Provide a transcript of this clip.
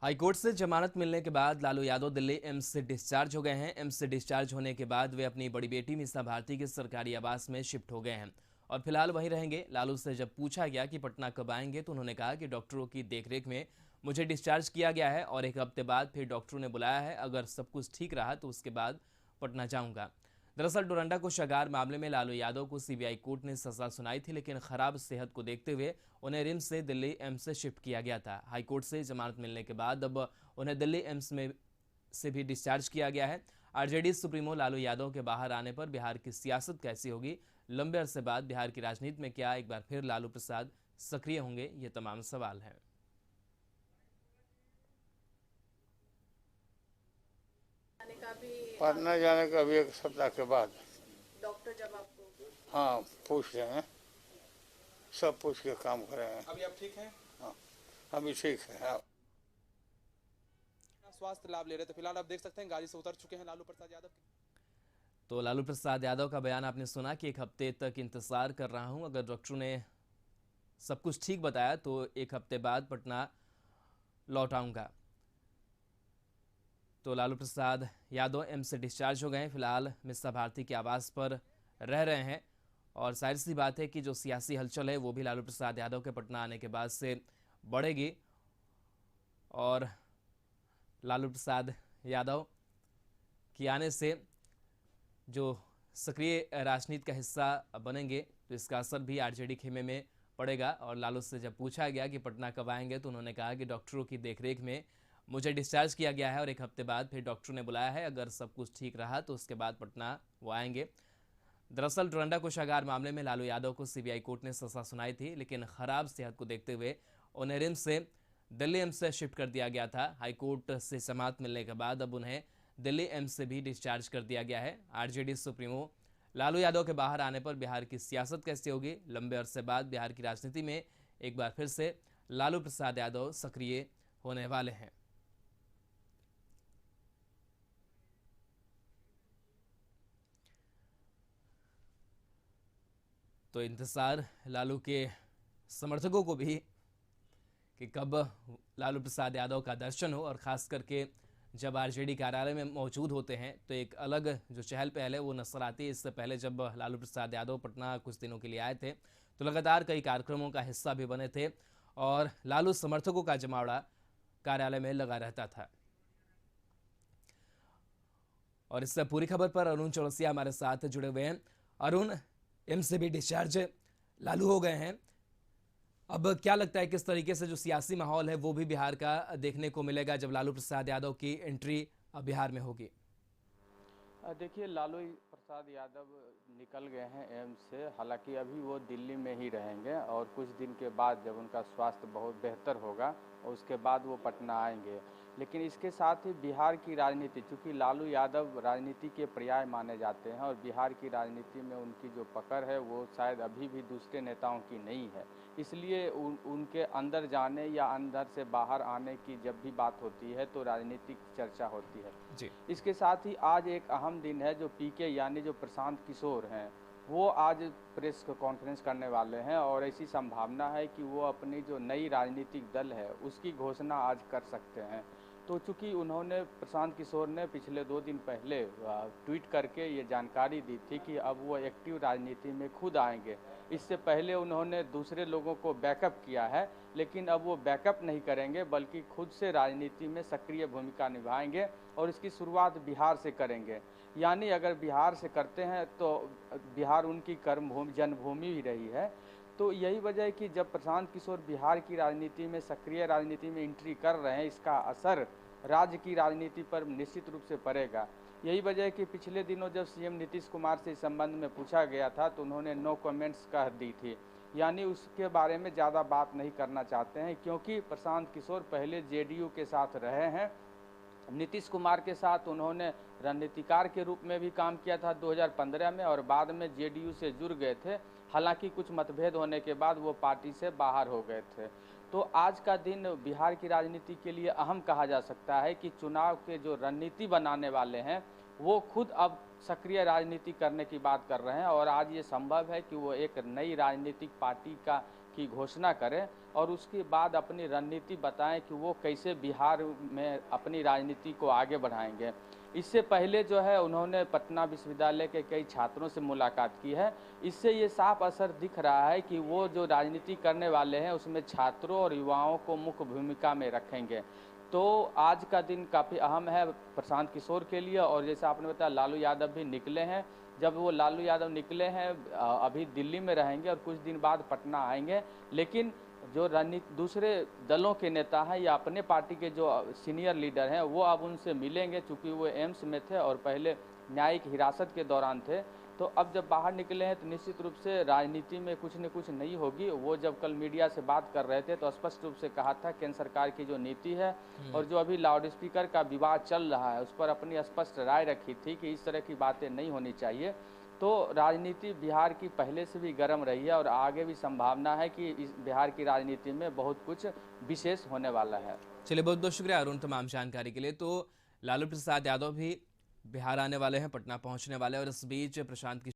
High court से जमानत मिलने के बाद लालू यादव दिल्ली एम्स से डिस्चार्ज हो गए हैं। एम्स से डिस्चार्ज होने के बाद वे अपनी बड़ी बेटी मीसा भारती के सरकारी आवास में शिफ्ट हो गए हैं और फिलहाल वहीं रहेंगे। लालू से जब पूछा गया कि पटना कब आएंगे तो उन्होंने कहा कि डॉक्टरों की देखरेख में मुझे डिस्चार्ज किया गया है और एक हफ्ते बाद फिर डॉक्टरों ने बुलाया है। अगर सब कुछ ठीक रहा तो उसके बाद पटना जाऊंगा। दरअसल डोरंडा कोषागार मामले में लालू यादव को सीबीआई कोर्ट ने सजा सुनाई थी, लेकिन खराब सेहत को देखते हुए उन्हें रिम्स से दिल्ली एम्स से शिफ्ट किया गया था। हाईकोर्ट से जमानत मिलने के बाद अब उन्हें दिल्ली एम्स में से भी डिस्चार्ज किया गया है। आरजेडी सुप्रीमो लालू यादव के बाहर आने पर बिहार की सियासत कैसी होगी, लंबे अरसे बाद बिहार की राजनीति में क्या एक बार फिर लालू प्रसाद सक्रिय होंगे, ये तमाम सवाल हैं। पटना जाने का अभी 1 सप्ताह के बाद डॉक्टर जब आपको हाँ पूछ रहे हैं, सब पूछ के काम कर रहे हैं। अभी आप ठीक हैं? हाँ अभी ठीक है। हाँ स्वास्थ्य लाभ ले रहे थे, फिलहाल आप देख सकते हैं गाड़ी से उतर चुके हैं लालू प्रसाद यादव। तो लालू प्रसाद यादव का बयान आपने सुना कि एक हफ्ते तक इंतजार कर रहा हूं, अगर डॉक्टरों ने सब कुछ ठीक बताया तो एक हफ्ते बाद पटना लौट आऊंगा। तो लालू प्रसाद यादव एम्स से डिस्चार्ज हो गए हैं, फिलहाल मीसा भारती के आवास पर रह रहे हैं और जाहिर सी बात है कि जो सियासी हलचल है वो भी लालू प्रसाद यादव के पटना आने के बाद से बढ़ेगी और लालू प्रसाद यादव के आने से जो सक्रिय राजनीति का हिस्सा बनेंगे तो इसका असर भी आरजेडी खेमे में पड़ेगा। और लालू से जब पूछा गया कि पटना कब आएंगे तो उन्होंने कहा कि डॉक्टरों की देखरेख में मुझे डिस्चार्ज किया गया है और एक हफ्ते बाद फिर डॉक्टरों ने बुलाया है। अगर सब कुछ ठीक रहा तो उसके बाद पटना वो आएंगे। दरअसल डोरंडा कोषागार मामले में लालू यादव को सीबीआई कोर्ट ने सजा सुनाई थी, लेकिन खराब सेहत को देखते हुए उन्हें रिम्स से दिल्ली एम्स से शिफ्ट कर दिया गया था। हाईकोर्ट से जमानत मिलने के बाद अब उन्हें दिल्ली एम्स से भी डिस्चार्ज कर दिया गया है। आरजेडी सुप्रीमो लालू यादव के बाहर आने पर बिहार की सियासत कैसी होगी, लंबे अरसे बाद बिहार की राजनीति में एक बार फिर से लालू प्रसाद यादव सक्रिय होने वाले हैं। तो इंतजार लालू के समर्थकों को भी कि कब लालू प्रसाद यादव का दर्शन हो और ख़ास करके जब आरजेडी कार्यालय में मौजूद होते हैं तो एक अलग जो चहल पहल है वो नजर आती है। इससे पहले जब लालू प्रसाद यादव पटना कुछ दिनों के लिए आए थे तो लगातार कई कार्यक्रमों का हिस्सा भी बने थे और लालू समर्थकों का जमावड़ा कार्यालय में लगा रहता था। और इससे पूरी खबर पर अरुण चौरसिया हमारे साथ जुड़े हुए हैं। अरुण, एम्स से भी डिस्चार्ज लालू हो गए हैं, अब क्या लगता है किस तरीके से जो सियासी माहौल है वो भी बिहार का देखने को मिलेगा जब लालू प्रसाद यादव की एंट्री बिहार में होगी? देखिए, लालू प्रसाद यादव निकल गए हैं एम्स से, हालांकि अभी वो दिल्ली में ही रहेंगे और कुछ दिन के बाद जब उनका स्वास्थ्य बहुत बेहतर होगा और उसके बाद वो पटना आएंगे। लेकिन इसके साथ ही बिहार की राजनीति, चूँकि लालू यादव राजनीति के पर्याय माने जाते हैं और बिहार की राजनीति में उनकी जो पकड़ है वो शायद अभी भी दूसरे नेताओं की नहीं है, इसलिए उनके अंदर जाने या अंदर से बाहर आने की जब भी बात होती है तो राजनीतिक चर्चा होती है जी। इसके साथ ही आज एक अहम दिन है, जो पीके यानी जो प्रशांत किशोर हैं वो आज प्रेस कॉन्फ्रेंस करने वाले हैं और ऐसी संभावना है कि वो अपनी जो नई राजनीतिक दल है उसकी घोषणा आज कर सकते हैं। तो चूँकि उन्होंने प्रशांत किशोर ने पिछले 2 दिन पहले ट्वीट करके ये जानकारी दी थी कि अब वो एक्टिव राजनीति में खुद आएंगे। इससे पहले उन्होंने दूसरे लोगों को बैकअप किया है, लेकिन अब वो बैकअप नहीं करेंगे बल्कि खुद से राजनीति में सक्रिय भूमिका निभाएंगे और इसकी शुरुआत बिहार से करेंगे। यानी अगर बिहार से करते हैं तो बिहार उनकी कर्मभूमि जन्मभूमि भी रही है। तो यही वजह है कि जब प्रशांत किशोर बिहार की राजनीति में सक्रिय राजनीति में एंट्री कर रहे हैं, इसका असर राज्य की राजनीति पर निश्चित रूप से पड़ेगा। यही वजह है कि पिछले दिनों जब सीएम नीतीश कुमार से इस संबंध में पूछा गया था तो उन्होंने नो कमेंट्स कह दी थी, यानी उसके बारे में ज़्यादा बात नहीं करना चाहते हैं, क्योंकि प्रशांत किशोर पहले जेडीयू के साथ रहे हैं। नीतीश कुमार के साथ उन्होंने रणनीतिकार के रूप में भी काम किया था 2015 में और बाद में जेडीयू से जुड़ गए थे। हालांकि कुछ मतभेद होने के बाद वो पार्टी से बाहर हो गए थे। तो आज का दिन बिहार की राजनीति के लिए अहम कहा जा सकता है कि चुनाव के जो रणनीति बनाने वाले हैं वो खुद अब सक्रिय राजनीति करने की बात कर रहे हैं और आज ये संभव है कि वो एक नई राजनीतिक पार्टी का की घोषणा करें और उसके बाद अपनी रणनीति बताएं कि वो कैसे बिहार में अपनी राजनीति को आगे बढ़ाएंगे। इससे पहले जो है उन्होंने पटना विश्वविद्यालय के कई छात्रों से मुलाकात की है। इससे ये साफ असर दिख रहा है कि वो जो राजनीति करने वाले हैं उसमें छात्रों और युवाओं को मुख्य भूमिका में रखेंगे। तो आज का दिन काफ़ी अहम है प्रशांत किशोर के लिए। और जैसा आपने बताया लालू यादव भी निकले हैं। जब वो लालू यादव निकले हैं अभी दिल्ली में रहेंगे और कुछ दिन बाद पटना आएंगे, लेकिन जो रणनीति दूसरे दलों के नेता हैं या अपने पार्टी के जो सीनियर लीडर हैं वो अब उनसे मिलेंगे, चूँकि वो एम्स में थे और पहले न्यायिक हिरासत के दौरान थे। तो अब जब बाहर निकले हैं तो निश्चित रूप से राजनीति में कुछ न कुछ नहीं होगी। वो जब कल मीडिया से बात कर रहे थे तो स्पष्ट रूप से कहा था केंद्र सरकार की जो नीति है और जो अभी लाउड स्पीकर का विवाद चल रहा है उस पर अपनी स्पष्ट राय रखी थी कि इस तरह की बातें नहीं होनी चाहिए। तो राजनीति बिहार की पहले से भी गर्म रही है और आगे भी संभावना है कि इस बिहार की राजनीति में बहुत कुछ विशेष होने वाला है। चलिए, बहुत बहुत शुक्रिया अरुण तमाम जानकारी के लिए। तो लालू प्रसाद यादव भी बिहार आने वाले हैं, पटना पहुंचने वाले हैं और इस बीच प्रशांत